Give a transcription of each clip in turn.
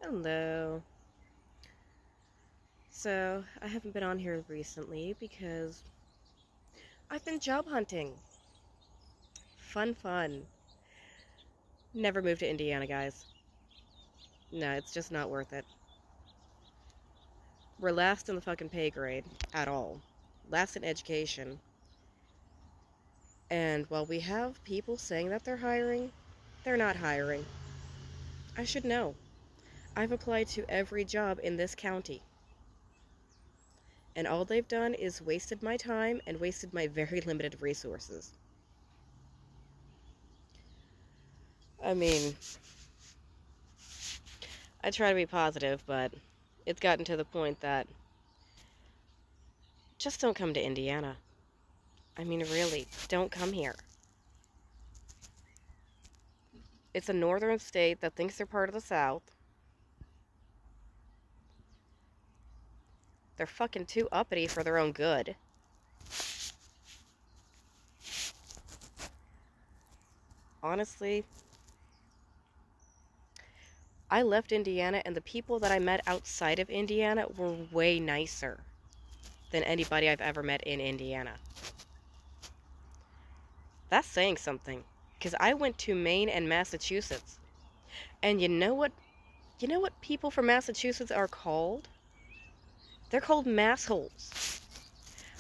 Hello. So, I haven't been on here recently because I've been job hunting. Fun, fun. Never moved to Indiana, guys. No, it's just not worth it. We're last in the fucking pay grade at all. Last in education. And while we have people saying that they're hiring, they're not hiring. I should know. I've applied to every job in this county. And all they've done is wasted my time and wasted my very limited resources. I mean, I try to be positive, but it's gotten to the point that just don't come to Indiana. I mean, really, don't come here. It's a northern state that thinks they're part of the South. They're fucking too uppity for their own good. Honestly, I left Indiana, and the people that I met outside of Indiana were way nicer than anybody I've ever met in Indiana. That's saying something, because I went to Maine and Massachusetts. And you know what? You know what people from Massachusetts are called? They're called massholes.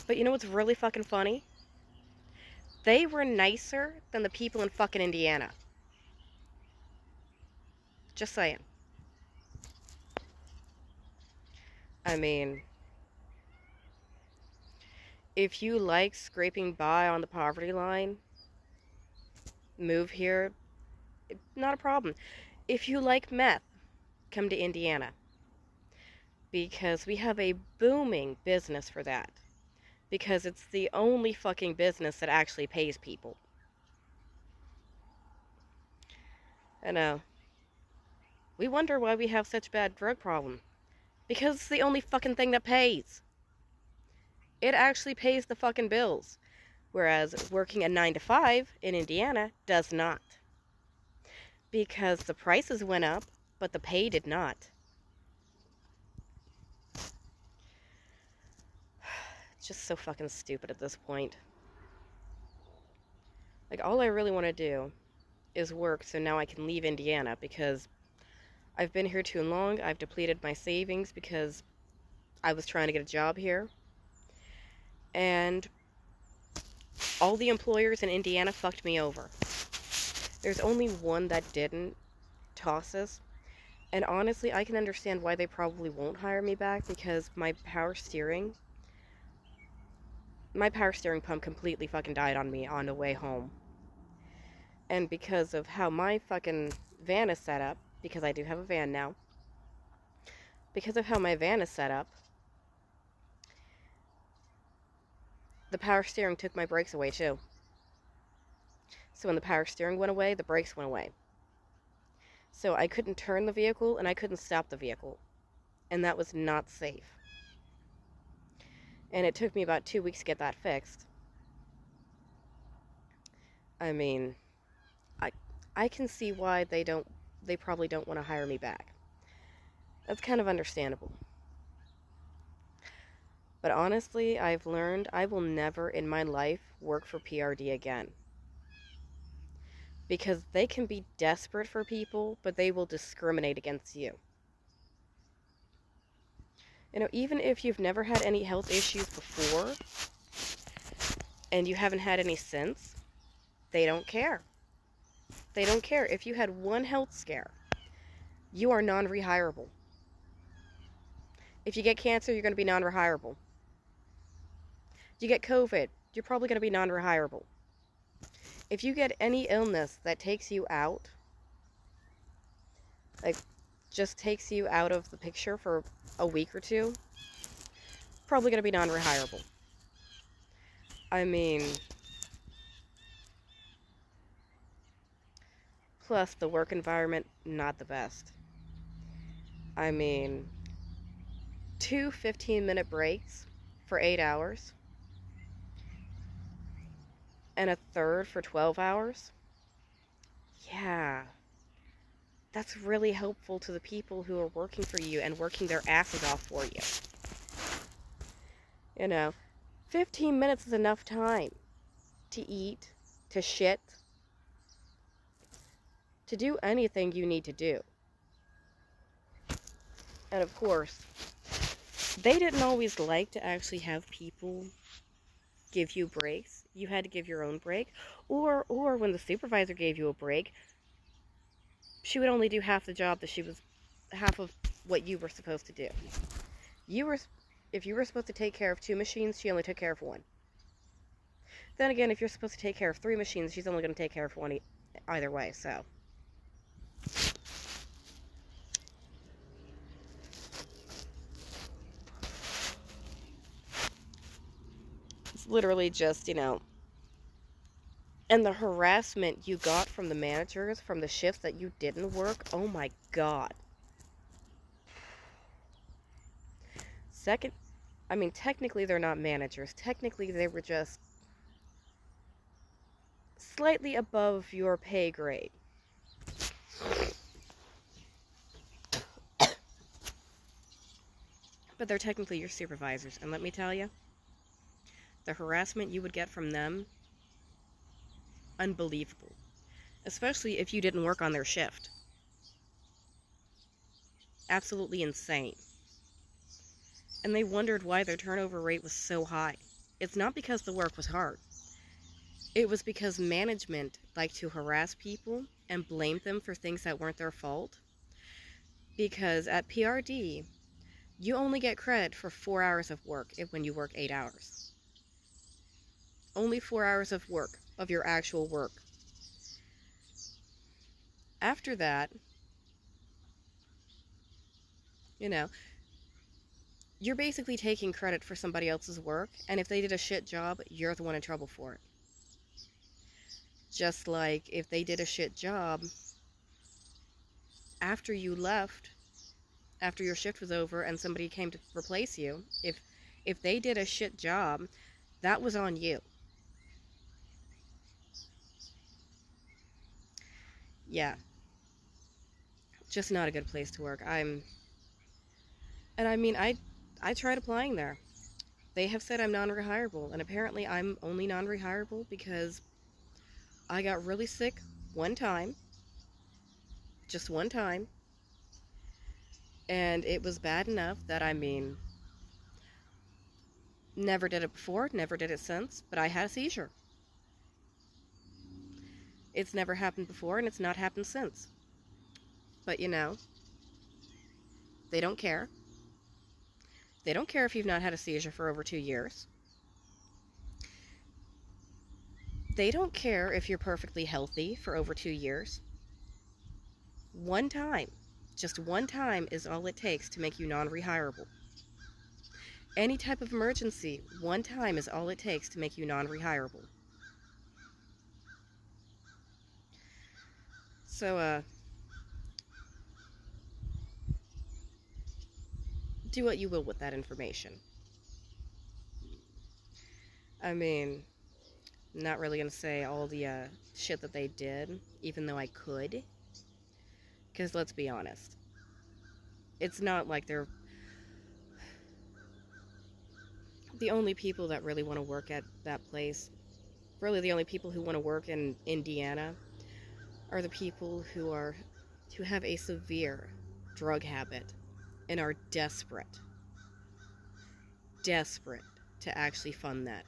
But you know what's really fucking funny? They were nicer than the people in fucking Indiana. Just saying. I mean, if you like scraping by on the poverty line, move here, not a problem. If you like meth, come to Indiana. Because we have a booming business for that. Because it's the only fucking business that actually pays people. I know. We wonder why we have such bad drug problem. Because it's the only fucking thing that pays. It actually pays the fucking bills. Whereas working a 9 to 5 in Indiana does not. Because the prices went up, but the pay did not. It's just so fucking stupid at this point. Like, all I really want to do is work so now I can leave Indiana because I've been here too long. I've depleted my savings because I was trying to get a job here. And all the employers in Indiana fucked me over. There's only one that didn't, Tosses. And honestly, I can understand why they probably won't hire me back because my power steering pump completely fucking died on me on the way home. And because of how my fucking van is set up, because I do have a van now, because of how my van is set up, the power steering took my brakes away too. So when the power steering went away, the brakes went away. So I couldn't turn the vehicle and I couldn't stop the vehicle. And that was not safe. And it took me about 2 weeks to get that fixed. I mean, I I can see why they probably don't want to hire me back. That's kind of understandable. But honestly, I've learned I will never in my life work for PRD again. Because they can be desperate for people, but they will discriminate against you. You know, even if you've never had any health issues before and you haven't had any since, they don't care. They don't care. If you had one health scare, you are non rehirable. If you get cancer, you're going to be non rehirable. You get COVID, you're probably going to be non rehirable. If you get any illness that takes you out, like just takes you out of the picture for a week or two, probably going to be non rehirable. I mean, plus the work environment, not the best. I mean, two 15-minute breaks for 8 hours and a third for 12 hours. Yeah. that's really helpful to the people who are working for you and working their asses off for you. You know, 15 minutes is enough time to eat, to shit, to do anything you need to do. And of course, they didn't always like to actually have people give you breaks. You had to give your own break. Or when the supervisor gave you a break, she would only do half the job that half of what you were supposed to do. If you were supposed to take care of 2 machines, she only took care of 1. Then again, if you're supposed to take care of 3 machines, she's only going to take care of 1 either way, so. It's literally just, and the harassment you got from the managers, from the shifts that you didn't work, oh my god. Technically they're not managers. Technically they were just slightly above your pay grade. But they're technically your supervisors. And let me tell you, the harassment you would get from them, unbelievable. Especially if you didn't work on their shift. Absolutely insane. And they wondered why their turnover rate was so high. It's not because the work was hard. It was because management liked to harass people and blame them for things that weren't their fault. Because at PRD, you only get credit for 4 hours of work when you work 8 hours. Only 4 hours of work, of your actual work. After that, you're basically taking credit for somebody else's work, and if they did a shit job, you're the one in trouble for it. Just like if they did a shit job after you left, after your shift was over and somebody came to replace you, if they did a shit job, that was on you. Yeah. Just not a good place to work. I tried applying there. They have said I'm non-rehirable, and apparently I'm only non-rehirable because I got really sick one time. Just one time. And it was bad enough that, never did it before, never did it since, but I had a seizure. It's never happened before, and it's not happened since. But, they don't care. They don't care if you've not had a seizure for over 2 years. They don't care if you're perfectly healthy for over 2 years. One time, just one time is all it takes to make you non-rehirable. Any type of emergency, one time is all it takes to make you non-rehirable. So, do what you will with that information. I'm not really gonna say all the shit that they did, even though I could. Because let's be honest, it's not like they're the only people that really want to work at that place. Really, the only people who want to work in Indiana are the people who have a severe drug habit and are desperate to actually fund that.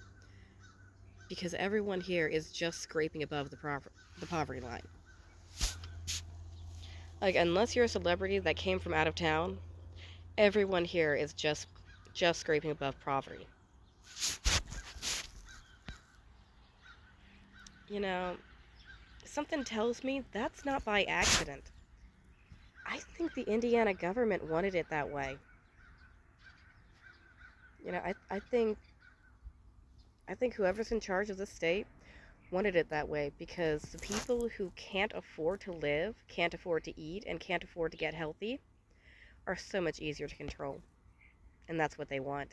Because everyone here is just scraping above the poverty line. Like, unless you're a celebrity that came from out of town, everyone here is just scraping above poverty. Something tells me that's not by accident. I think the Indiana government wanted it that way. I think whoever's in charge of the state wanted it that way because the people who can't afford to live, can't afford to eat, and can't afford to get healthy are so much easier to control. And that's what they want.